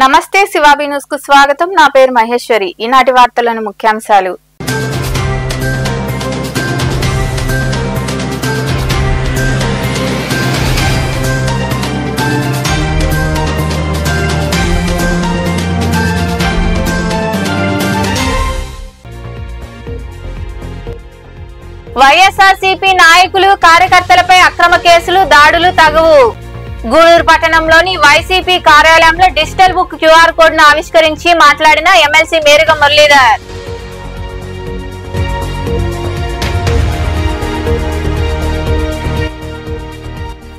నమస్తే శివాబీ న్యూస్ కు స్వాగతం. నా పేరు మహేశ్వరి. ఈనాటి వార్తలను ముఖ్యాంశాలు. వైఎస్ఆర్సీపీ నాయకులు కార్యకర్తలపై అక్రమ కేసులు దాడులు తగవు. గూడూరు పట్టణంలోని వైసీపీ కార్యాలయంలో డిజిటల్ బుక్ క్యూఆర్ కోడ్ ను ఆవిష్కరించి మాట్లాడిన ఎమ్మెల్సీ మేరుగ మురళీధర్.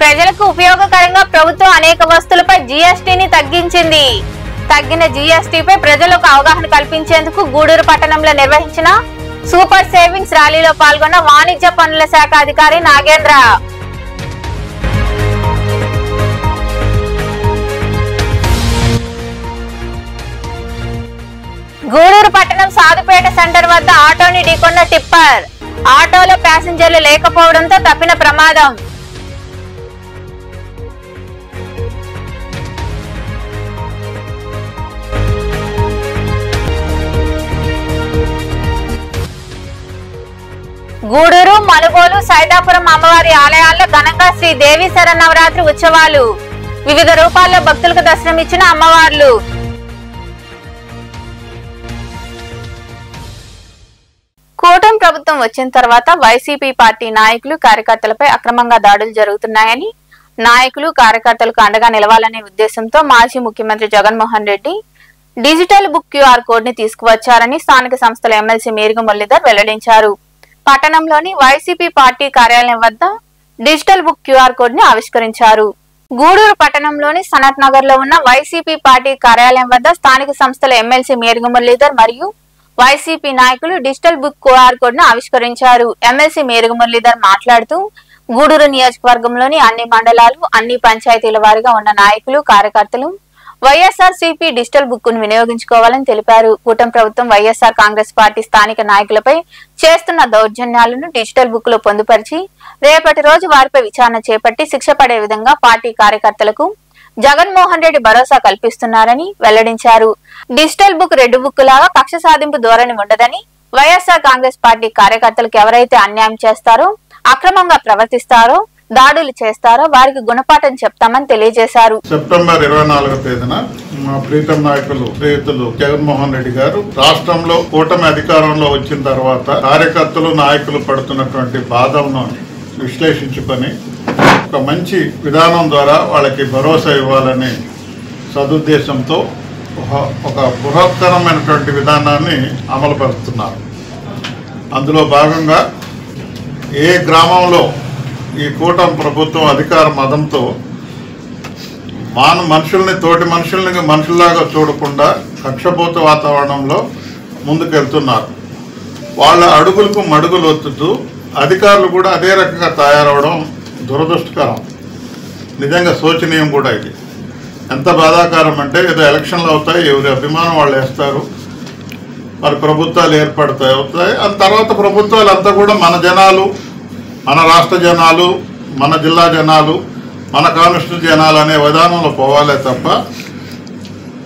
ప్రజలకు ఉపయోగకరంగా ప్రభుత్వం అనేక వస్తువులపై జీఎస్టీని తగ్గించింది. తగ్గిన జీఎస్టీపై ప్రజలకు అవగాహన కల్పించేందుకు గూడూరు పట్టణంలో నిర్వహించిన సూపర్ సేవింగ్స్ ర్యాలీలో పాల్గొన్న వాణిజ్య పన్నుల శాఖ అధికారి నాగేంద్ర. గూడూరు పట్టణం సాధుపేట సెంటర్ వద్ద ఆటోని ఢీకొన్న టిప్పర్. ఆటోలో ప్యాసింజర్లు లేకపోవడంతో తప్పిన ప్రమాదం. గూడూరు, మనుగోలు, సైదాపురం అమ్మవారి ఆలయాల్లో ఘనంగా శ్రీ దేవి శరన్నవరాత్రి ఉత్సవాలు. వివిధ రూపాల్లో భక్తులకు దర్శనమిచ్చిన అమ్మవార్లు. కూటమి ప్రభుత్వం వచ్చిన తర్వాత వైసీపీ పార్టీ నాయకులు కార్యకర్తలపై అక్రమంగా దాడులు జరుగుతున్నాయని, నాయకులు కార్యకర్తలకు అండగా నిలవాలనే ఉద్దేశంతో మాజీ ముఖ్యమంత్రి Jaganmohan Reddy digital book QR code ని తీసుకువచ్చారని స్థానిక సంస్థల ఎమ్మెల్సీ మేరుగ మురళీధర్ వెల్లడించారు. పట్టణంలోని వైసీపీ పార్టీ కార్యాలయం వద్ద డిజిటల్ బుక్ క్యూఆర్ కోడ్ ని ఆవిష్కరించారు. గూడూరు పట్టణంలోని సనత్ నగర్ లో ఉన్న వైసీపీ పార్టీ కార్యాలయం వద్ద స్థానిక సంస్థల ఎమ్మెల్సీ మేరుగ మురళీధర్ మరియు వైసీపీ నాయకులు డిజిటల్ బుక్ క్యూఆర్ కోడ్ ను ఆవిష్కరించారు. ఎమ్మెల్సీ మేరుగ మురళీధర్ మాట్లాడుతూ గూడూరు నియోజకవర్గంలోని అన్ని మండలాలు, అన్ని పంచాయతీల వారీగా ఉన్న నాయకులు, కార్యకర్తలు వైఎస్ఆర్సీపీ డిజిటల్ బుక్ ను వినియోగించుకోవాలని తెలిపారు. కూటమి ప్రభుత్వం వైఎస్ఆర్ కాంగ్రెస్ పార్టీ స్థానిక నాయకులపై చేస్తున్న దౌర్జన్యాలను డిజిటల్ బుక్ లో పొందుపరిచి రేపటి రోజు వారిపై విచారణ చేపట్టి శిక్ష పడే విధంగా పార్టీ కార్యకర్తలకు జగన్మోహన్ రెడ్డి భరోసా కల్పిస్తున్నారని వెల్లడించారు. డిజిటల్ బుక్ రెడ్ బుక్ లాగా కక్ష సాధింపు ధోరణి ఉండదని, వైఎస్ఆర్ కాంగ్రెస్ పార్టీ కార్యకర్తలకు ఎవరైతే అన్యాయం చేస్తారో, అక్రమంగా ప్రవర్తిస్తారో, దాడులు చేస్తారో వారికి గుణపాఠం చెప్తామని తెలియజేశారు. సెప్టెంబర్ 24వ తేదీన మా ప్రీతం నాయకులు శ్రీయుతులు జగన్మోహన్ రెడ్డి గారు రాష్ట్రంలో కూటమి అధికారంలో వచ్చిన తర్వాత కార్యకర్తలు, నాయకులు పడుతున్నటువంటి బాధలను విశ్లేషించుకొని ఒక మంచి విధానం ద్వారా వాళ్ళకి భరోసా ఇవ్వాలనే సదుద్దేశంతో ఒక బృహత్తరమైనటువంటి విధానాన్ని అమలుపరుస్తున్నారు. అందులో భాగంగా ఏ గ్రామంలో ఈ కూటమి ప్రభుత్వం అధికార మదంతో మనుషుల్ని, తోటి మనుషుల్ని మనుషుల్లాగా చూడకుండా కక్షపూత వాతావరణంలో ముందుకెళ్తున్నారు. వాళ్ళ అడుగులకు మడుగులు ఒత్తుతూ అధికారులు కూడా అదే రకంగా తయారవడం దురదృష్టకరం. నిజంగా శోచనీయం కూడా. ఇది ఎంత బాధాకరం అంటే, ఏదో ఎలక్షన్లు అవుతాయి, ఎవరి అభిమానం వాళ్ళు వేస్తారు, మరి ప్రభుత్వాలు అవుతాయి. ఆ తర్వాత ప్రభుత్వాలు అంతా కూడా మన జనాలు, మన రాష్ట్ర జనాలు, మన జిల్లా జనాలు, మన కాన్స్టిట్యూన్సీ జనాలు అనే విధానంలో పోవాలే తప్ప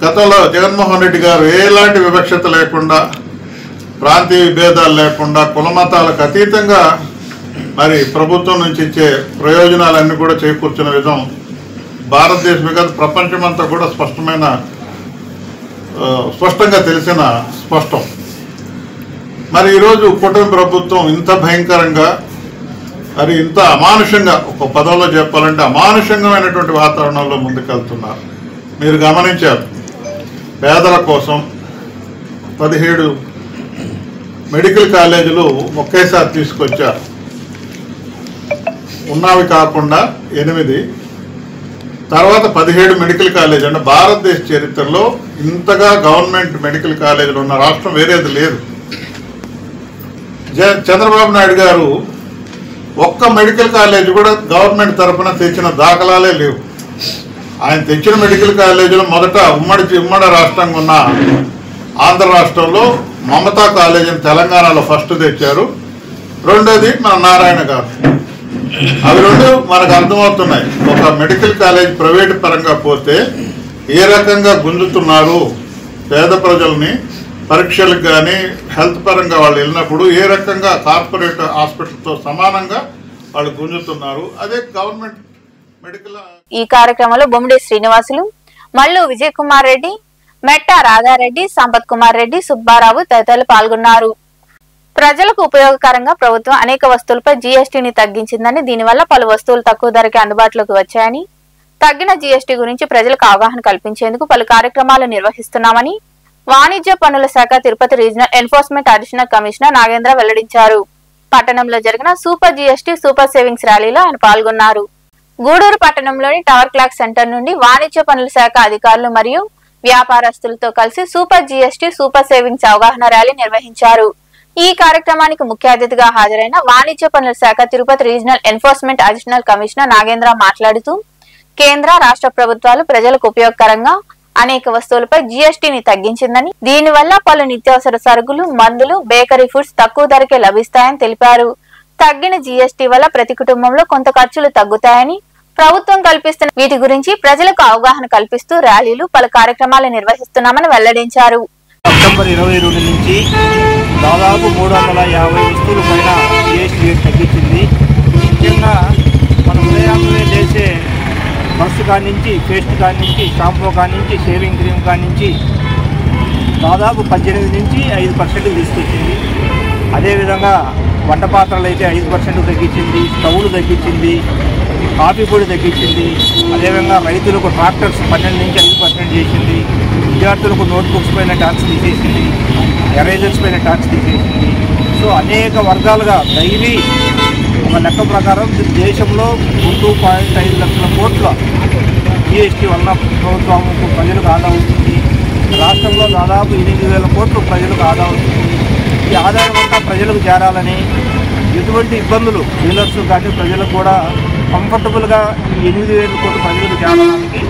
గతంలో జగన్మోహన్ రెడ్డి గారు ఎలాంటి వివక్షత లేకుండా, ప్రాంతీయ విభేదాలు లేకుండా, కులమతాలకు అతీతంగా మరి ప్రభుత్వం నుంచి ఇచ్చే ప్రయోజనాలన్నీ కూడా చేకూర్చిన విధం భారతదేశమే కాదు ప్రపంచమంతా కూడా స్పష్టంగా తెలిసిన స్పష్టం. మరి ఈరోజు కూటమి ప్రభుత్వం ఇంత భయంకరంగా, మరి ఇంత అమానుషంగా, ఒక పదంలో చెప్పాలంటే అమానుషంగమైనటువంటి వాతావరణంలో ముందుకెళ్తున్నారు. మీరు గమనించారు, పేదల కోసం 17 మెడికల్ కాలేజీలు ఒకేసారి తీసుకొచ్చారు. ఉన్నవి కాకుండా 8, తర్వాత 17 మెడికల్ కాలేజీ. అంటే భారతదేశ చరిత్రలో ఇంతగా గవర్నమెంట్ మెడికల్ కాలేజీలు ఉన్న రాష్ట్రం వేరేది లేదు. చంద్రబాబు నాయుడు గారు ఒక్క మెడికల్ కాలేజ్ కూడా గవర్నమెంట్ తరఫున తెచ్చిన దాఖలాలే లేవు. ఆయన తెచ్చిన మెడికల్ కాలేజీలో మొదట ఉమ్మడి రాష్ట్రంగా ఉన్న ఆంధ్ర రాష్ట్రంలో మమతా కాలేజీని తెలంగాణలో ఫస్ట్ తెచ్చారు. రెండోది మన నారాయణ గారు. అవి రెండు మనకు అర్థమవుతున్నాయి. ఒక మెడికల్ కాలేజ్ ప్రైవేట్ పరంగా పోతే ఏ రకంగా గుంజుతున్నారు పేద ప్రజల్ని పరీక్షలకు కానీ హెల్త్ పరంగా వాళ్ళు వెళ్ళినప్పుడు ఏ రకంగా కార్పొరేట్ హాస్పిటల్తో సమానంగా వాళ్ళు గుంజుతున్నారు. అదే గవర్నమెంట్ మెడికల్. ఈ కార్యక్రమంలో బొమ్మిడి శ్రీనివాసులు, మల్లు విజయ్ కుమార్ రెడ్డి, మెట్టా రాధారెడ్డి, సంపత్ కుమార్ రెడ్డి, సుబ్బారావు తదితరులు పాల్గొన్నారు. ప్రజలకు ఉపయోగకరంగా ప్రభుత్వం అనేక వస్తువులపై జీఎస్టీని తగ్గించిందని, దీనివల్ల పలు వస్తువులు తక్కువ ధరకే అందుబాటులోకి వచ్చాయని, తగ్గిన జీఎస్టీ గురించి ప్రజలకు అవగాహన కల్పించేందుకు పలు కార్యక్రమాలు నిర్వహిస్తున్నామని వాణిజ్య పన్నుల శాఖ Tirupati regional enforcement additional commissioner Nagendra వెల్లడించారు. పట్టణంలో జరిగిన సూపర్ జీఎస్టీ సూపర్ సేవింగ్స్ ర్యాలీలో ఆయన పాల్గొన్నారు. గూడూరు పట్టణంలోని టవర్ క్లాక్ సెంటర్ నుండి వాణిజ్య పన్నుల శాఖ అధికారులు మరియు వ్యాపారస్తులతో కలిసి సూపర్ జీఎస్టీ సూపర్ సేవింగ్స్ అవగాహన ర్యాలీ నిర్వహించారు. ఈ కార్యక్రమానికి ముఖ్య అతిథిగా హాజరైన వాణిజ్య పన్నుల శాఖ Tirupati regional enforcement additional commissioner Nagendra మాట్లాడుతూ, కేంద్ర రాష్ట్ర ప్రభుత్వాలు ప్రజలకు ఉపయోగకరంగా అనేక వస్తువులపై జీఎస్టీని తగ్గించిందని, దీనివల్ల పలు నిత్యావసర సరుకులు, మందులు, బేకరీ ఫుడ్స్ తక్కువ ధరకే లభిస్తాయని తెలిపారు. తగ్గిన జీఎస్టీ వల్ల ప్రతి కుటుంబంలో కొంత ఖర్చులు తగ్గుతాయని, ప్రభుత్వం కల్పిస్తున్న వీటి గురించి ప్రజలకు అవగాహన కల్పిస్తూ ర్యాలీలు, పలు కార్యక్రమాలు నిర్వహిస్తున్నామని వెల్లడించారు. సెప్టెంబర్ 22 నుంచి దాదాపు 350 వస్తువుల పైన జీఎస్టీ రేట్ తగ్గించింది. ముఖ్యంగా మనం ఉదయాన్నే చేసే బ్రష్ కాడి నుంచి, పేస్ట్ కాడి నుంచి, షాంపూ కాడి నుంచి, షేవింగ్ క్రీమ్ కాడి నుంచి దాదాపు 18 నుంచి 5% తీసుకొచ్చింది. అదేవిధంగా వంట పాత్రలు అయితే 5% తగ్గించింది, స్టవ్లు తగ్గించింది, కాఫీ పొడి తగ్గించింది. అదేవిధంగా రైతులకు ట్రాక్టర్స్ 12 నుంచి 5% చేసింది. విద్యార్థులకు నోట్బుక్స్ పైన ట్యాక్స్ తీసేసింది, ఎరేజర్స్ పైన ట్యాక్స్ తీసేసింది. సో అనేక వర్గాలుగా డైలీ ఒక లెక్క ప్రకారం దేశంలో 2.5 లక్షల కోట్ల జీఎస్టీ వల్ల ప్రభుత్వంకు ప్రజలకు ఆదా అవుతుంది. రాష్ట్రంలో దాదాపు 8,000 కోట్లు ప్రజలకు ఆదా అవుతుంది. ఈ ఆదాయం అంతా ప్రజలకు చేరాలని, ఎటువంటి ఇబ్బందులు డీలర్స్ కానీ ప్రజలకు కూడా కంఫర్టబుల్గా ఈ 8,000 కోట్లు ప్రజలకు చేరడానికి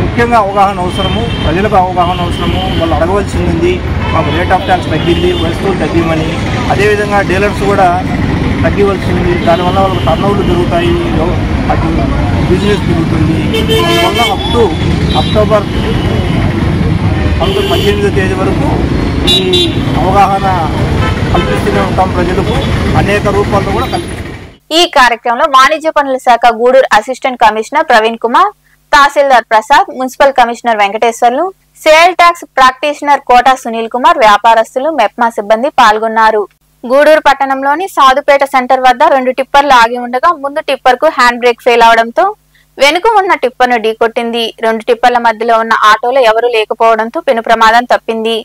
ముఖ్యంగా అవగాహన అవసరము. ప్రజలకు అవగాహన అవసరము. వాళ్ళు అడగవలసింది, మాకు రేట్ ఆఫ్ ట్యాక్స్ తగ్గింది, వస్తువులు తగ్గిమని. అదేవిధంగా డీలర్స్ కూడా తగ్గివలసింది. దానివల్ల వాళ్ళకి టర్నోవర్లు జరుగుతాయి, అది బిజినెస్ పెరుగుతుంది. అందువల్ల అక్టోబర్ 18వ తేదీ వరకు ఈ అవగాహన కల్పిస్తూనే ఉంటాం. ప్రజలకు అనేక రూపాల్లో కూడా కల్పిస్తాం. ఈ కార్యక్రమంలో వాణిజ్య పన్నుల శాఖ Gudur assistant commissioner Praveen Kumar, tahsildar Prasad, municipal commissioner Venkateswarlu, sale tax practitioner Kota Sunil Kumar, వ్యాపారస్తులు, మెప్మా సిబ్బంది పాల్గొన్నారు. గూడూరు పట్టణంలోని సాధుపేట సెంటర్ వద్ద 2 టిప్పర్లు ఆగి ఉండగా ముందు టిప్పర్ కు హ్యాండ్ బ్రేక్ ఫెయిల్ అవడంతో వెనుక ఉన్న టిప్పర్ను ఢీకొట్టింది. 2 టిప్పర్ల మధ్యలో ఉన్న ఆటోలో ఎవరూ లేకపోవడంతో పెను ప్రమాదం తప్పింది.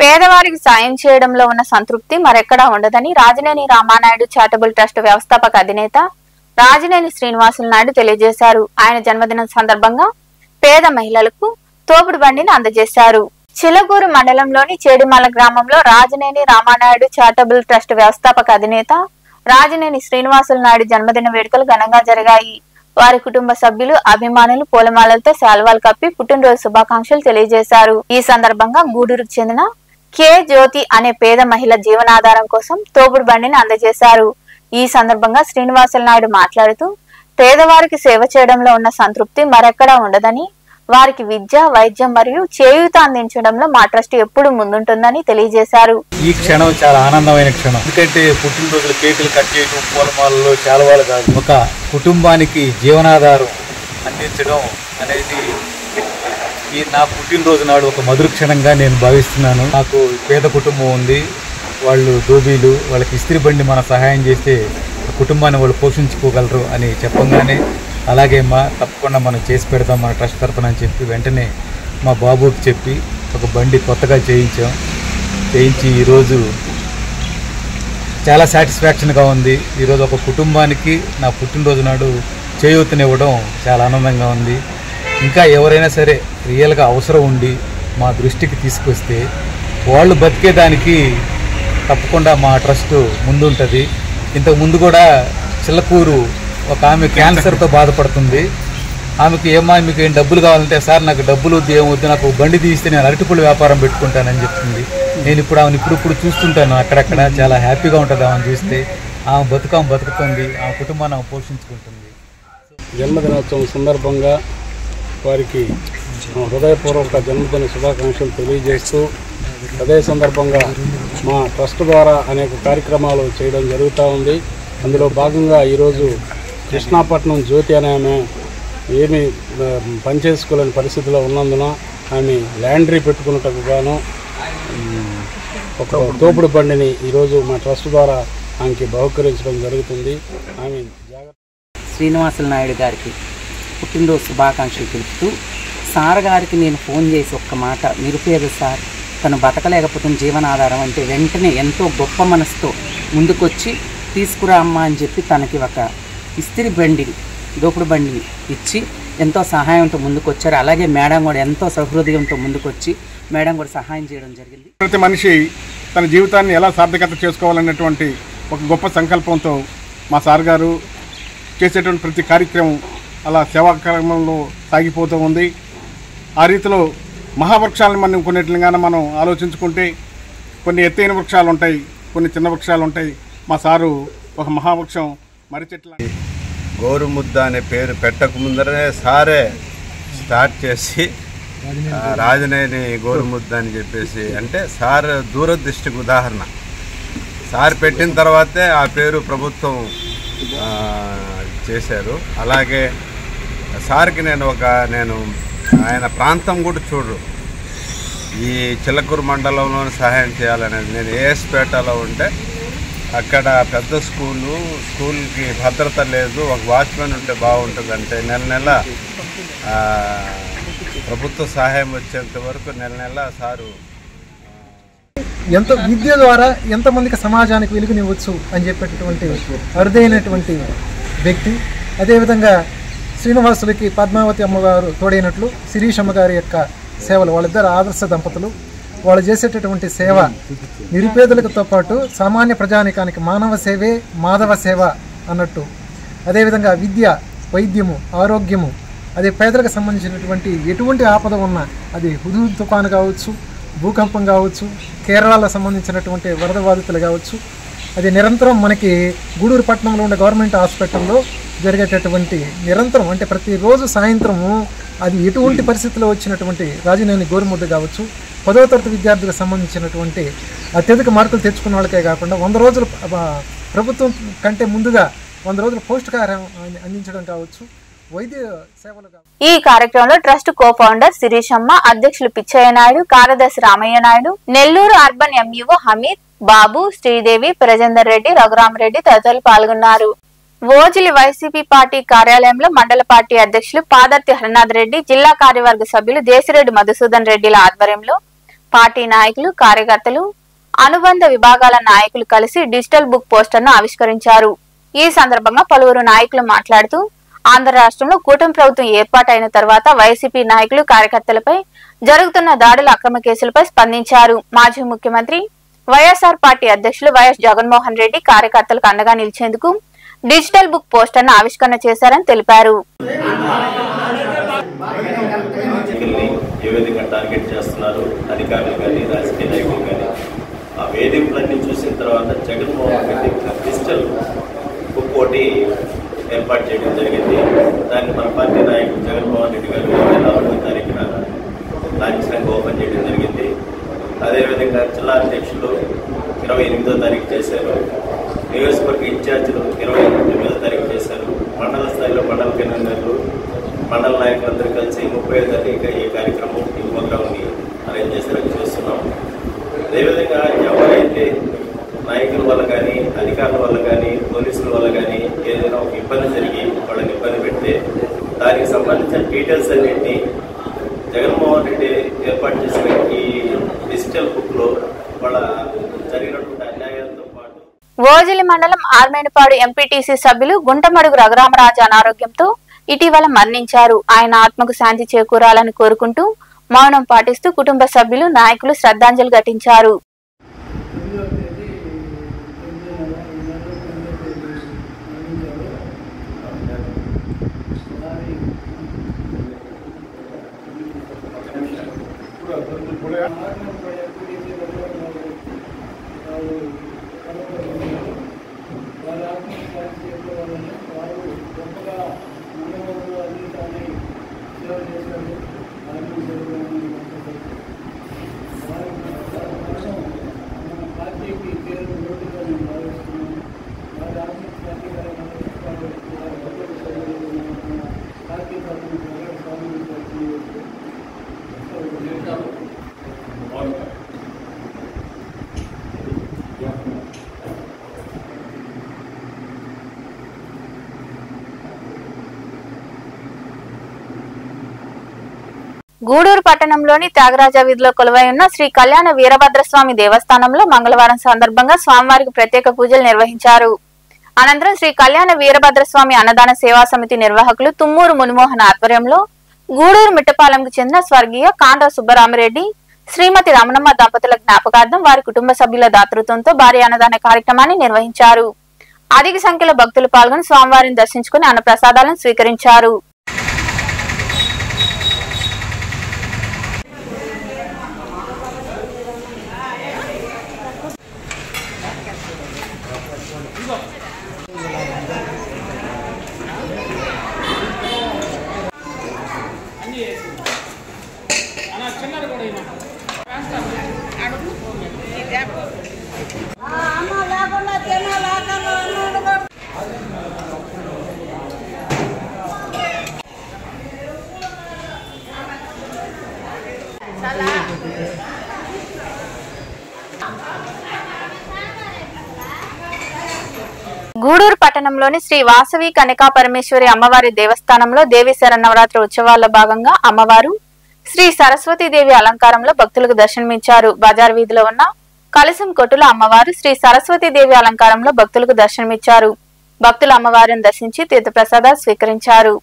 పేదవారికి సాయం చేయడంలో ఉన్న సంతృప్తి మరెక్కడా ఉండదని రాజనేని రామానాయుడు చారిటబుల్ ట్రస్ట్ వ్యవస్థాపక అధినేత రాజనేని శ్రీనివాసులు నాయుడు తెలియజేశారు. ఆయన జన్మదినం సందర్భంగా పేద మహిళలకు తోపుడు బండిని అందజేశారు. చిలగూరు మండలంలోని చేడిమాల గ్రామంలో రాజనేని రామానాయుడు చారిటబుల్ ట్రస్ట్ వ్యవస్థాపక అధినేత రాజనేని శ్రీనివాసులు నాయుడు జన్మదిన వేడుకలు ఘనంగా జరిగాయి. వారి కుటుంబ సభ్యులు, అభిమానులు పూలమాలలతో శాల్వాలు కప్పి పుట్టినరోజు శుభాకాంక్షలు తెలియజేశారు. ఈ సందర్భంగా గూడూరుకు చెందిన కె జ్యోతి అనే పేద మహిళ జీవనాధారం కోసం తోపుడు బండిని అందజేశారు. ఈ సందర్భంగా శ్రీనివాసులు నాయుడు మాట్లాడుతూ, పేదవారికి సేవ చేయడంలో ఉన్న సంతృప్తి మరెక్కడా ఉండదని, వారికి విద్య, వైద్యం మరియు చేయూత అందించడంలో మా ట్రస్ట్ ఎప్పుడు ముందుంటుందని తెలియజేశారు. ఈ క్షణం చాలా ఆనందమైన క్షణం. ఎందుకంటే పుట్టినరోజులు కేకులు కట్ చేయడం, పూలమాలలో చాలవాళ్ళు కాదు, ఒక కుటుంబానికి జీవనాధారం అందించడం అనేది ఈ నా పుట్టినరోజు నాడు ఒక మధుర క్షణంగా నేను భావిస్తున్నాను. నాకు పేద కుటుంబం ఉంది, వాళ్ళు దోబీలు, వాళ్ళకి ఇస్త్రీ బండి మనం సహాయం చేస్తే కుటుంబాన్ని వాళ్ళు పోషించుకోగలరు అని చెప్పంగానే అలాగే తప్పకుండా మనం చేసి పెడతాం మన ట్రస్ట్ తరఫున అని చెప్పి వెంటనే మా బాబుకి చెప్పి ఒక బండి కొత్తగా చేయించి ఈరోజు చాలా సాటిస్ఫాక్షన్గా ఉంది. ఈరోజు ఒక కుటుంబానికి నా పుట్టినరోజు నాడు చేయూతనివ్వడం చాలా ఆనందంగా ఉంది. ఇంకా ఎవరైనా సరే రియల్గా అవసరం ఉండి మా దృష్టికి తీసుకొస్తే వాళ్ళు బతికేదానికి తప్పకుండా మా ట్రస్ట్ ముందుంటుంది. ఇంతకు ముందు కూడా చిల్లకూరు ఒక ఆమె క్యాన్సర్తో బాధపడుతుంది. ఆమెకి మీకు ఏం డబ్బులు కావాలంటే సార్ నాకు డబ్బులు వద్దు ఏమొద్దు, నాకు బండి తీస్తే నేను అరటిపళ్ళు వ్యాపారం పెట్టుకుంటానని చెప్తుంది. నేను ఇప్పుడు ఆమెను ఇప్పుడు చూస్తుంటాను, అక్కడక్కడ చాలా హ్యాపీగా ఉంటుంది ఆమెను చూస్తే. ఆమె బతుకుతుంది, ఆమె కుటుంబాన్ని ఆమె పోషించుకుంటుంది. జన్మదినోత్సవం సందర్భంగా వారికి హృదయపూర్వక జన్మదిన శుభాకాంక్షలు తెలియజేస్తూ అదే సందర్భంగా మా ట్రస్ట్ ద్వారా అనేక కార్యక్రమాలు చేయడం జరుగుతూ ఉంది. అందులో భాగంగా ఈరోజు కృష్ణాపట్నం జ్యోతి అనే ఆమె ఏమీ పనిచేసుకోలేని పరిస్థితిలో ఉన్నందున ఆమె ల్యాండ్రీ పెట్టుకున్నట్టుకు గాను ఒక తోపుడు బండిని ఈరోజు మా ట్రస్ట్ ద్వారా ఆమెకి బహుకరించడం జరుగుతుంది. ఆమె శ్రీనివాసులు నాయుడు గారికి పుట్టినరోజు శుభాకాంక్షలు తెలుపుతూ సార్ గారికి నేను ఫోన్ చేసి ఒక్క మాట, నిరుపేద సార్, తను బతకలేకపోతే జీవనాధారం అంటే వెంటనే ఎంతో గొప్ప మనసుతో ముందుకొచ్చి తీసుకురా అమ్మా అని చెప్పి తనకి ఒక ఇస్త్రీ బండి, దోపుడు బండిని ఇచ్చి ఎంతో సహాయంతో ముందుకొచ్చారు. అలాగే మేడం కూడా ఎంతో సహృదయంతో ముందుకొచ్చి మేడం కూడా సహాయం చేయడం జరిగింది. ప్రతి మనిషి తన జీవితాన్ని ఎలా సార్థకత చేసుకోవాలనేటువంటి ఒక గొప్ప సంకల్పంతో మా సార్ గారు చేసేటువంటి ప్రతి కార్యక్రమం అలా సేవా కార్యక్రమంలో సాగిపోతూ ఉంది. ఆ రీతిలో మహావృక్షాలను మనం కొన్నిట్లుగానే మనం ఆలోచించుకుంటే కొన్ని ఎత్తైన వృక్షాలు ఉంటాయి, కొన్ని చిన్న వృక్షాలు ఉంటాయి. మా సారు ఒక మహావృక్షం మర్రి చెట్ల. గోరుముద్ద అనే పేరు పెట్టక ముందరే సారే స్టార్ట్ చేసి రాజనేని గోరుముద్ద అని చెప్పేసి, అంటే సార్ దూరదృష్టికి ఉదాహరణ. సార్ పెట్టిన తర్వాతే ఆ పేరు ప్రభుత్వం చేశారు. అలాగే సార్కి నేను ఆయన ప్రాంతం కూడా చూడరు, ఈ చిల్లకూరు మండలంలోనే సహాయం చేయాలనేది. నేను ఏఎస్పేటలో ఉంటే అక్కడ పెద్ద స్కూల్కి భద్రత లేదు, ఒక వాచ్మెన్ ఉంటే బాగుంటుంది అంటే నెల ప్రభుత్వ సహాయం వచ్చేంత వరకు నెల సారు ఎంతో విద్య ద్వారా ఎంతమందికి సమాజానికి వెలుగునివ్వచ్చు అని చెప్పేటటువంటి అరుదైనటువంటి వ్యక్తి. అదేవిధంగా శ్రీనివాసులకి పద్మావతి అమ్మగారు తోడైనట్లు శిరీష్ అమ్మగారి యొక్క సేవలు, వాళ్ళిద్దరు ఆదర్శ దంపతులు. వాళ్ళు చేసేటటువంటి సేవ నిరుపేదలతో పాటు సామాన్య ప్రజానికానికి మానవ సేవే మాధవ సేవ అన్నట్టు. అదేవిధంగా విద్య, వైద్యము, ఆరోగ్యము, అదే పేదలకు సంబంధించినటువంటి ఎటువంటి ఆపద ఉన్నా, అది హుదూద్ తుఫాను కావచ్చు, భూకంపం కావచ్చు, కేరళలో సంబంధించినటువంటి వరద బాధితులు కావచ్చు, అది నిరంతరం మనకి గూడూరు పట్టణంలో ఉండే గవర్నమెంట్ హాస్పిటల్లో జరిగేటటువంటి నిరంతరం, అంటే ప్రతిరోజు సాయంత్రము అది ఎటువంటి పరిస్థితిలో వచ్చినటువంటి రాజనేని గోరుముద్ద కావచ్చు, 10వ తరగతి విద్యార్థులకు సంబంధించినటువంటి అత్యధిక మార్కులు తెచ్చుకున్న వాళ్ళకే కాకుండా 100 రోజులు ప్రభుత్వం కంటే ముందుగా 100 రోజులు పౌష్టికాహారం అందించడం కావచ్చు, వైద్య సేవలు కావచ్చు. ఈ కార్యక్రమంలో ట్రస్ట్ కో ఫౌండర్ శిరీషమ్మ, అధ్యక్షులు పిచ్చయ్య నాయుడు, కార్యదర్శి రామయ్య నాయుడు, నెల్లూరు అర్బన్ ఎంఈఓ హమీద్, బాబు, శ్రీదేవి, ప్రజేందర్ రెడ్డి, రఘురామరెడ్డి తదితరులు పాల్గొన్నారు. ఓజిలి వైసీపీ పార్టీ కార్యాలయంలో మండల పార్టీ అధ్యక్షులు పాదర్తి హరినాథ్ రెడ్డి, జిల్లా కార్యవర్గ సభ్యులు దేశిరెడ్డి మధుసూదన్ రెడ్డిల ఆధ్వర్యంలో పార్టీ నాయకులు, కార్యకర్తలు, అనుబంధ విభాగాల నాయకులు కలిసి డిజిటల్ బుక్ పోస్టర్ను ఆవిష్కరించారు. ఈ సందర్భంగా పలువురు నాయకులు మాట్లాడుతూ ఆంధ్ర రాష్ట్రంలో కూటమి ప్రభుత్వం ఏర్పాటైన తర్వాత వైసీపీ నాయకులు, కార్యకర్తలపై జరుగుతున్న దాడుల అక్రమ కేసులపై స్పందించారు. మాజీ ముఖ్యమంత్రి వైఎస్ఆర్ పార్టీ అధ్యక్షులు వైఎస్ జగన్మోహన్ రెడ్డి కార్యకర్తలకు అండగా నిలిచేందుకు డిజిటల్ బుక్ పోస్టర్ను ఆవిష్కరణ చేశారని తెలిపారు. ఏ విధంగా టార్గెట్ చేస్తున్నారు అధికారులు కానీ రాజకీయ నాయకులు కానీ, ఆ వేధింపులన్నీ చూసిన తర్వాత జగన్మోహన్ రెడ్డి డిజిటల్ బుక్ ఒకటి ఏర్పాటు చేయడం జరిగింది. దాన్ని మన పార్టీ నాయకులు జగన్మోహన్ రెడ్డి గారు 24వ తారీఖున లాంఛనంగా ఓపెన్ చేయడం జరిగింది. అదేవిధంగా జిల్లా అధ్యక్షులు 28వ తారీఖు చేశారు, నియోజకవర్గ ఇన్ఛార్జీలు 29వ తారీఖు చేశారు, మండల స్థాయిలో మండల కన్వీనర్లు, మండల నాయకులందరూ కలిసి 30వ తారీఖు ఈ కార్యక్రమం, ఈ ప్రోగ్రామ్ని అరేంజ్ చేశారని చూస్తున్నాం. అదేవిధంగా ఎవరైతే నాయకుల వల్ల కానీ, అధికారుల వల్ల కానీ, పోలీసుల పోలీసుల వల్ల కానీ ఏదైనా ఒక ఇబ్బంది జరిగి వాళ్ళకి ఇబ్బంది పెడితే దానికి సంబంధించిన డీటెయిల్స్ అన్నింటినీ జగన్మోహన్ రెడ్డి ఏర్పాటు చేసిన ఈ డిజిటల్ బుక్లో వాళ్ళ జరిగినటువంటి అన్యాయాలతో పాటు ఓజిలి మండలం ఆర్మేనిపాడు ఎంపీటీసీ సభ్యులు గుంటమడుగు రఘురామరాజు అనారోగ్యంతో ఇటీవల మరణించారు. ఆయన ఆత్మకు శాంతి చేకూరాలని కోరుకుంటూ మౌనం పాటిస్తూ కుటుంబ సభ్యులు నాయకులు శ్రద్ధాంజలి ఘటించారు. గూడూరు పట్టణంలోని త్యాగరాజ వీధిలో కొలువై ఉన్న శ్రీ కళ్యాణ వీరభద్రస్వామి దేవస్థానంలో మంగళవారం సందర్భంగా స్వామివారికి ప్రత్యేక పూజలు నిర్వహించారు. అనంతరం శ్రీ కళ్యాణ వీరభద్రస్వామి అన్నదాన సేవా సమితి నిర్వాహకులు తుమ్మూరు మునిమోహన్ ఆధ్వర్యంలో గూడూరు మిట్టపాలెంకు చెందిన స్వర్గీయ కాండ్ర సుబ్బరామిరెడ్డి శ్రీమతి రమణమ్మ దంపతుల జ్ఞాపకార్థం వారి కుటుంబ సభ్యుల దాతృత్వంతో భారీ అన్నదాన కార్యక్రమాన్ని నిర్వహించారు. అధిక సంఖ్యలో భక్తులు పాల్గొని స్వామివారిని దర్శించుకుని అన్నప్రసాదాలను స్వీకరించారు. గూడూరు పట్టణంలోని శ్రీ వాసవి కనికా పరమేశ్వరి అమ్మవారి దేవస్థానంలో దేవి శరన్నవరాత్రి ఉత్సవాల్లో భాగంగా అమ్మవారు శ్రీ సరస్వతీదేవి అలంకారంలో భక్తులకు దర్శనమిచ్చారు. బజార్ వీధిలో ఉన్న కలశం కొట్టులో అమ్మవారు శ్రీ సరస్వతీదేవి అలంకారంలో భక్తులకు దర్శనమిచ్చారు. భక్తులు అమ్మవారిని దర్శించి తీర్థప్రసాదాలు స్వీకరించారు.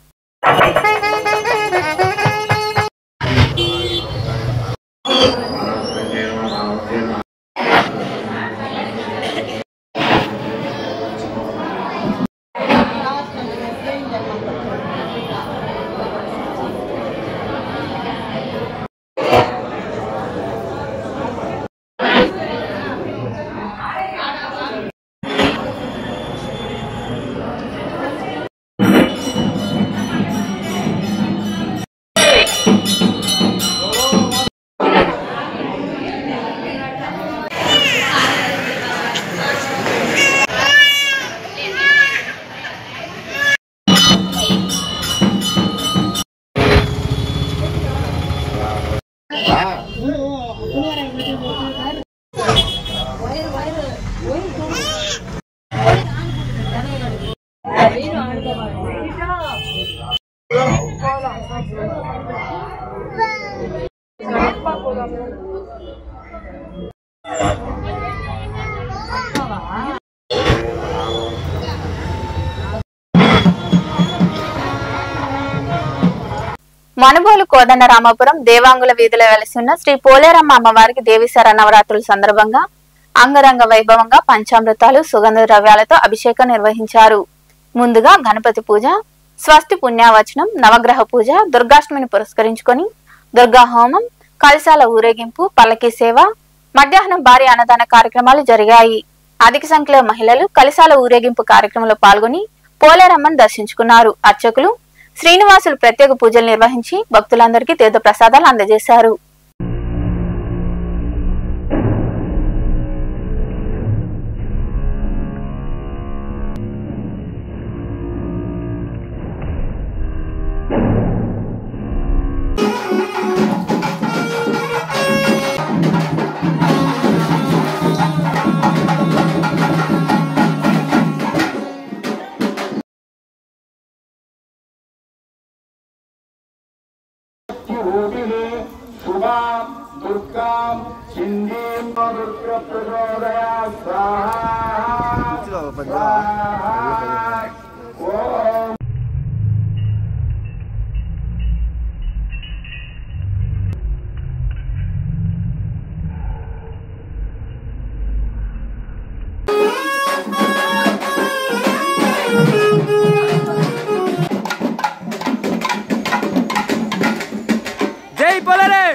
మనుబోలు కోదండరామాపురం దేవాంగుల వీధిలో వెలసిన శ్రీ పోలేరమ్మ అమ్మవారికి దేవి శరన్నవరాత్రుల సందర్భంగా అంగరంగ వైభవంగా పంచామృతాలు సుగంధ ద్రవ్యాలతో అభిషేకం నిర్వహించారు. ముందుగా గణపతి పూజ, స్వస్తి పుణ్యావచనం, నవగ్రహ పూజ, దుర్గాష్టమిని పురస్కరించుకొని దుర్గా హోమం, కలశాల ఊరేగింపు, పల్లకీ సేవ, మధ్యాహ్నం భారీ అన్నదాన కార్యక్రమాలు జరిగాయి. అధిక సంఖ్యలో మహిళలు కలశాల ఊరేగింపు కార్యక్రమంలో పాల్గొని పోలేరమ్మను దర్శించుకున్నారు. అర్చకులు శ్రీనివాసులు ప్రత్యేక పూజలు నిర్వహించి భక్తులందరికీ తీర్థ ప్రసాదాలు అందజేశారు. జై పొలరే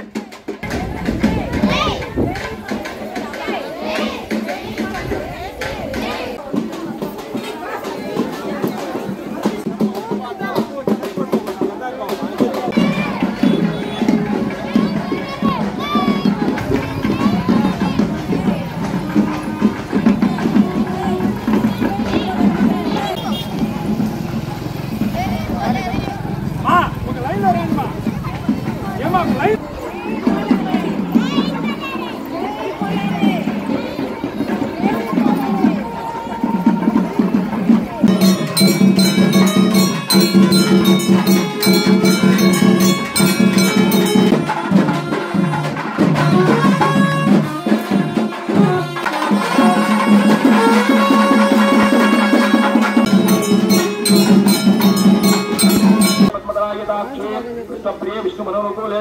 प्रिय विष्णु मनोनुकूल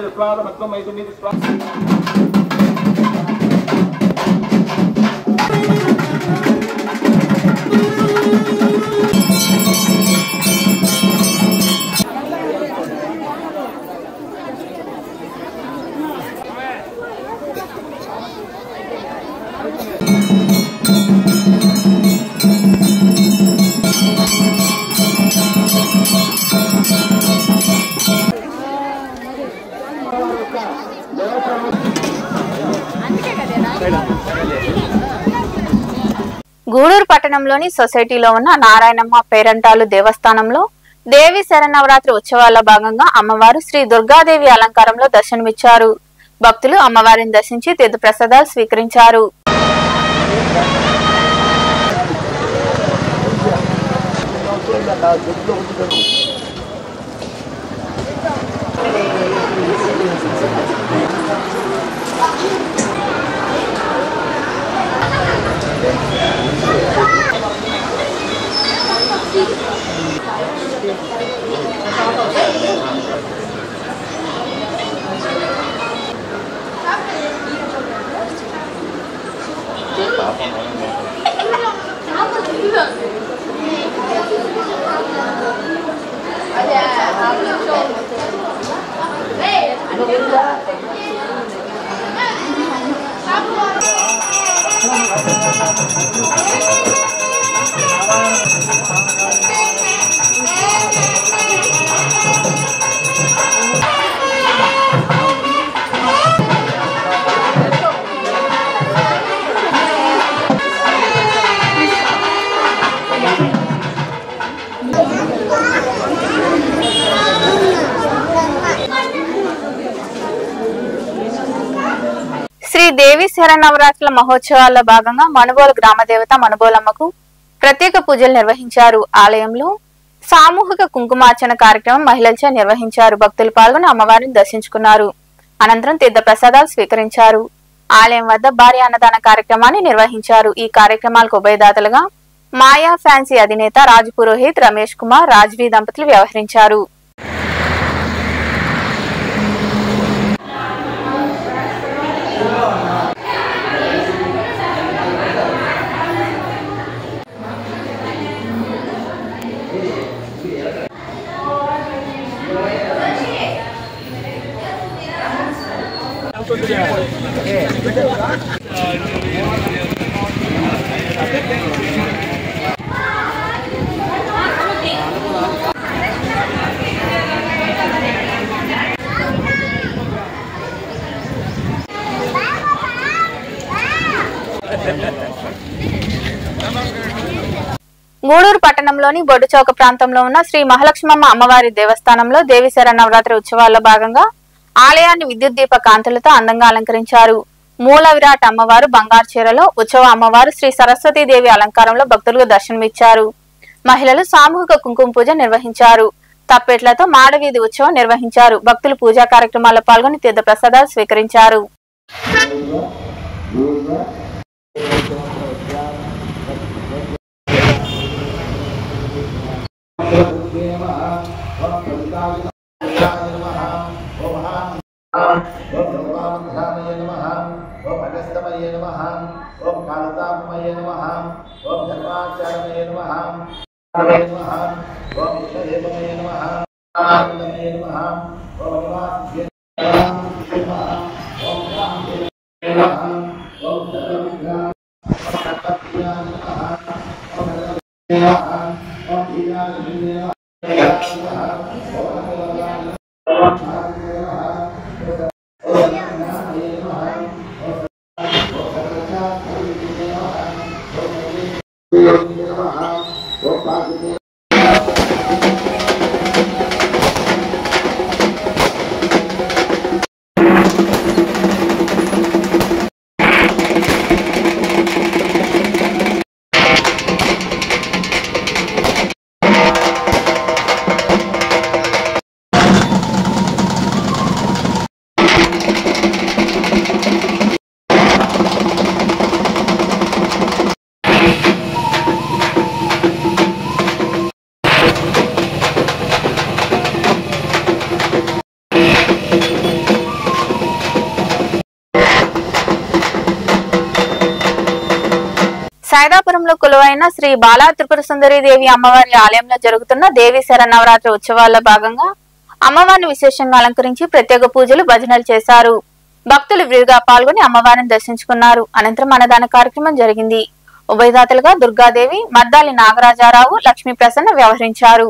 గూడూరు పట్టణంలోని సొసైటీలో ఉన్న నారాయణమ్మ పేరంటాలు దేవస్థానంలో దేవి శరన్నవరాత్రి ఉత్సవాల్లో భాగంగా అమ్మవారు శ్రీ దుర్గాదేవి అలంకారంలో దర్శనమిచ్చారు. భక్తులు అమ్మవారిని దర్శించి తీర్థ ప్రసాదాలు స్వీకరించారు. శ్రీ దేవి శరన్నవరాత్రుల మహోత్సవాల్లో భాగంగా మనుబోలు గ్రామదేవత మనుబోలమ్మకు ప్రత్యేక పూజలు నిర్వహించారు. ఆలయంలో సామూహిక కుంకుమార్చన కార్యక్రమం మహిళలచే నిర్వహించారు. భక్తులు పాల్గొని అమ్మవారిని దర్శించుకున్నారు. అనంతరం తీర్థ ప్రసాదాలు స్వీకరించారు. ఆలయం వద్ద భారీ అన్నదాన కార్యక్రమాన్ని నిర్వహించారు. ఈ కార్యక్రమాలకు ఉభయదాతలుగా మాయా ఫ్యాన్సీ అధినేత రాజ్ పురోహిత్, రమేష్ కుమార్, రాజ్వీ దంపతులు వ్యవహరించారు. గూడూరు పట్టణంలోని బొడ్డుచౌక ప్రాంతంలో ఉన్న శ్రీ మహాలక్ష్మమ్మ అమ్మవారి దేవస్థానంలో దేవి శరన్నవరాత్రి ఉత్సవాల్లో భాగంగా ఆలయాన్ని విద్యుత్ దీప కాంతులతో అందంగా అలంకరించారు. మూల విరాట్ అమ్మవారు బంగారు చీరలో, ఉత్సవ అమ్మవారు శ్రీ సరస్వతీదేవి అలంకారంలో భక్తులకు దర్శనమిచ్చారు. మహిళలు సామూహిక కుంకుమ పూజ నిర్వహించారు. తప్పెట్లతో మాడవీధి ఉత్సవం నిర్వహించారు. భక్తులు పూజా కార్యక్రమాల్లో పాల్గొని తీర్థ ప్రసాదాలు స్వీకరించారు. సైదాపురంలో కొలువైన శ్రీ బాలా త్రిపుర సుందరి దేవి అమ్మవారి ఆలయంలో జరుగుతున్న దేవి శరన్నవరాత్రి ఉత్సవాల్లో భాగంగా అమ్మవారిని విశేషంగా అలంకరించి ప్రత్యేక పూజలు భజనలు చేశారు. భక్తులు విరిగా పాల్గొని అమ్మవారిని దర్శించుకున్నారు. అనంతరం అన్నదాన కార్యక్రమం జరిగింది. ఉభయదాతలుగా దుర్గాదేవి, మద్దాలి నాగరాజారావు, లక్ష్మీ ప్రసన్న వ్యవహరించారు.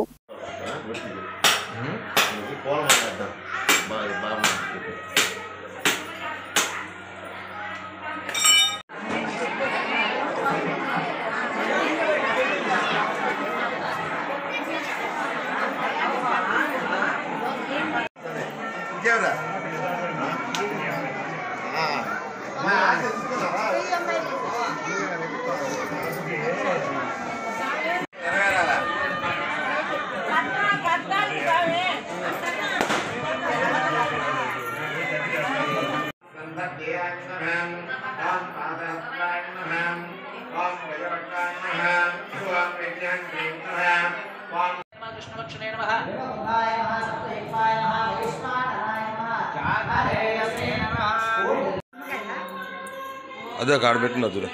అదే కాడ పెట్టిన చూడ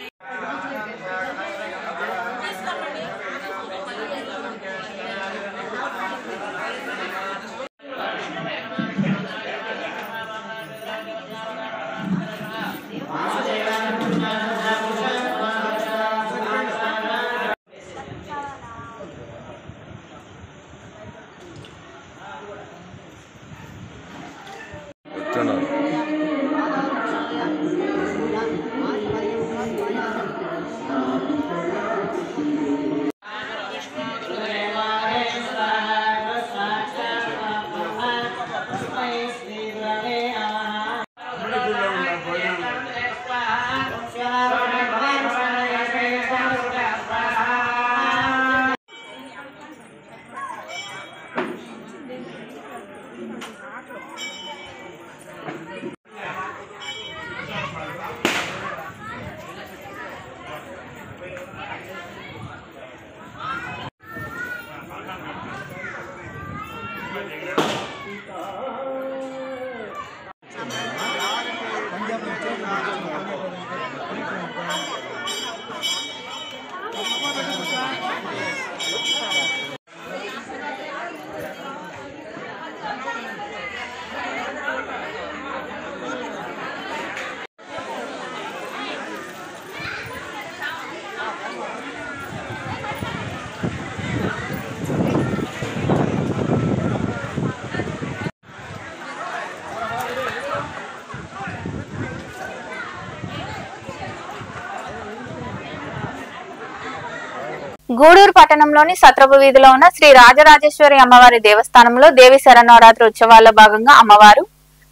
గూడూరు పట్టణంలోని సత్రపు వీధిలో ఉన్న శ్రీ రాజరాజేశ్వరి అమ్మవారి దేవస్థానంలో దేవి శరన్నవరాత్రి ఉత్సవాల్లో భాగంగా అమ్మవారు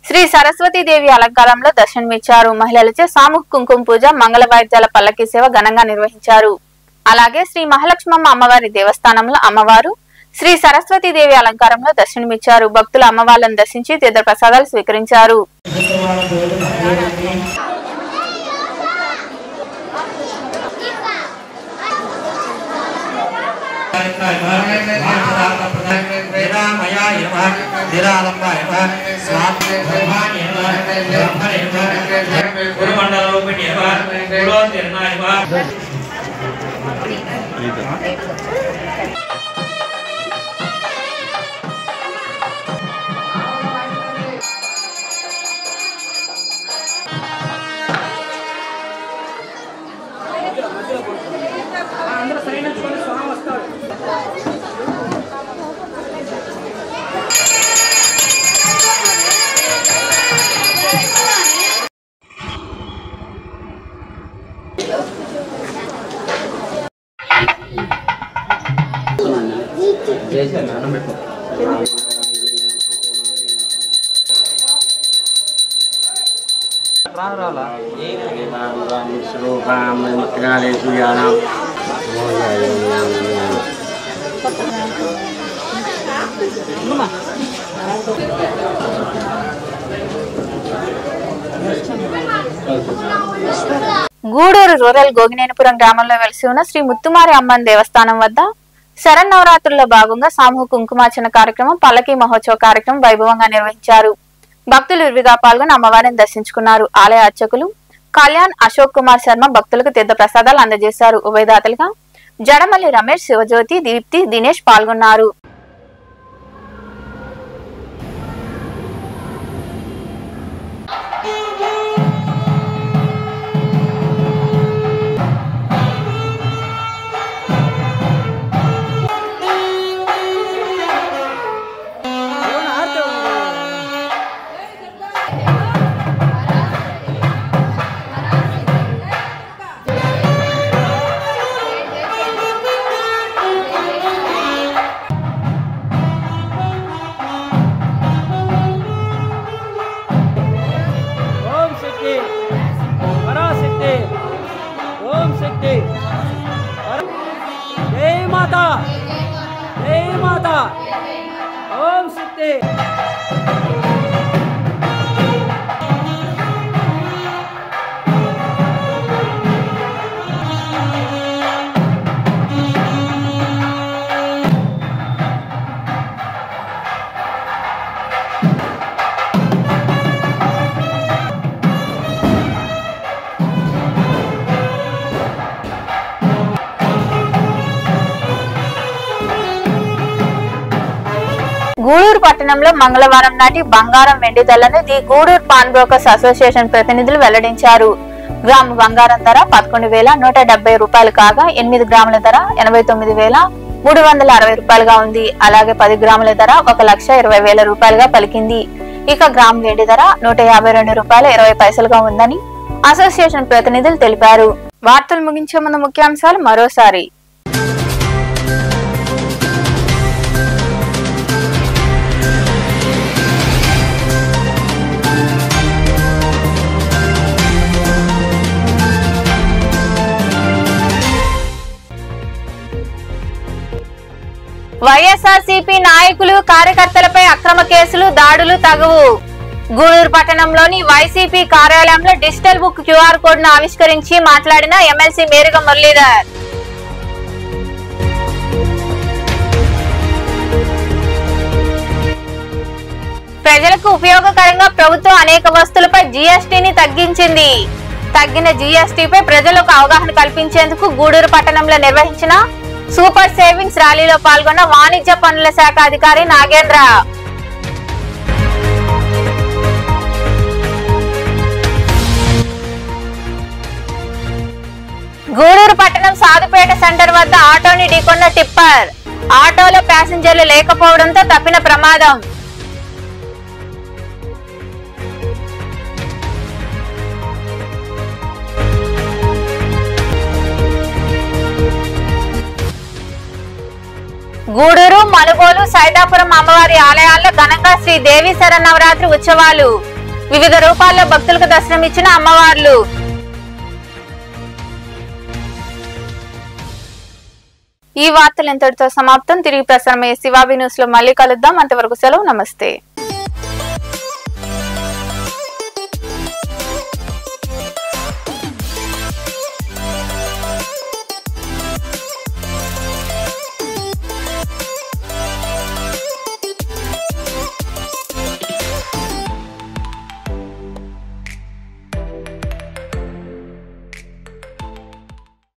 శ్రీ సరస్వతి దేవి అలంకారంలో దర్శనమిచ్చారు. మహిళలచే సామూహిక కుంకుమ పూజ, మంగళ వాయిద్యాల పల్లకి సేవ ఘనంగా నిర్వహించారు. అలాగే శ్రీ మహాలక్ష్మమ్మ అమ్మవారి దేవస్థానంలో అమ్మవారు శ్రీ సరస్వతి దేవి అలంకారంలో దర్శనమిచ్చారు. భక్తులు అమ్మవార్లను దర్శించి తీర్థ ప్రసాదాలు స్వీకరించారు. గూడూరు రూరల్ గోగినేనిపురం గ్రామంలో వెలిసి ఉన్న శ్రీ ముత్తుమారి అమ్మన్ దేవస్థానం వద్ద శరన్నవరాత్రుల్లో భాగంగా సామూహిక కుంకుమార్చన కార్యక్రమం, పల్లకీ మహోత్సవ కార్యక్రమం వైభవంగా నిర్వహించారు. భక్తులు విరివిగా పాల్గొని అమ్మవారిని దర్శించుకున్నారు. ఆలయ అర్చకులు కళ్యాణ్ అశోక్ కుమార్ శర్మ భక్తులకు తీర్థ ప్రసాదాలు అందజేశారు. ఉభయదాతలుగా జడమల్లి రమేష్, శివజ్యోతి, దీప్తి, దినేష్ పాల్గొన్నారు. గూడూరు పట్టణంలో మంగళవారం నాటి బంగారం వెండి ధరలను the Gudur pawn brokers association ప్రతినిధులు వెల్లడించారు. గ్రాము బంగారం ధర 11,170 రూపాయలు కాగా 8 గ్రాముల ధర 89,360 రూపాయలుగా ఉంది. అలాగే 10 గ్రాముల ధర 1,20,000 రూపాయలుగా పలికింది. ఇక గ్రాము వెండి ధర 152 రూపాయల 20 పైసలుగా ఉందని అసోసియేషన్ ప్రతినిధులు తెలిపారు. వార్తలు ముగించే ముందు ముఖ్యాంశాలు మరోసారి. వైఎస్ఆర్సీపీ నాయకులు కార్యకర్తలపై అక్రమ కేసులు, దాడులు తగవు. గూడూరు పట్టణంలోని వైసీపీ కార్యాలయంలో డిజిటల్ బుక్ క్యూఆర్ కోడ్ ను ఆవిష్కరించి మాట్లాడిన ఎమ్మెల్సీ మేరుగ మురళీధర్. ప్రజలకు ఉపయోగకరంగా ప్రభుత్వం అనేక వస్తువులపై జీఎస్టీని తగ్గించింది. తగ్గిన జీఎస్టీపై ప్రజలకు అవగాహన కల్పించేందుకు గూడూరు పట్టణంలో నిర్వహించిన సూపర్ సేవింగ్స్ ర్యాలీలో పాల్గొన్న వాణిజ్య పన్నుల శాఖ అధికారి నాగేంద్ర. గూడూరు పట్టణం సాధుపేట సెంటర్ వద్ద ఆటోని ఢీకొన్న టిప్పర్. ఆటోలో ప్యాసింజర్లు లేకపోవడంతో తప్పిన ప్రమాదం. గూడూరు, మనుగోలు, సైదాపురం అమ్మవారి ఆలయాల్లో ఘనంగా శ్రీ దేవి శరన్నవరాత్రి ఉత్సవాలు. వివిధ రూపాల్లో భక్తులకు దర్శనమిచ్చిన అమ్మవార్లు. ఈ వార్తలు ఇంతటితో సమాప్తం. తిరిగి ప్రసారమయ్యే శివాబి న్యూస్ లో మళ్ళీ కలుద్దాం. అంతవరకు సెలవు. నమస్తే.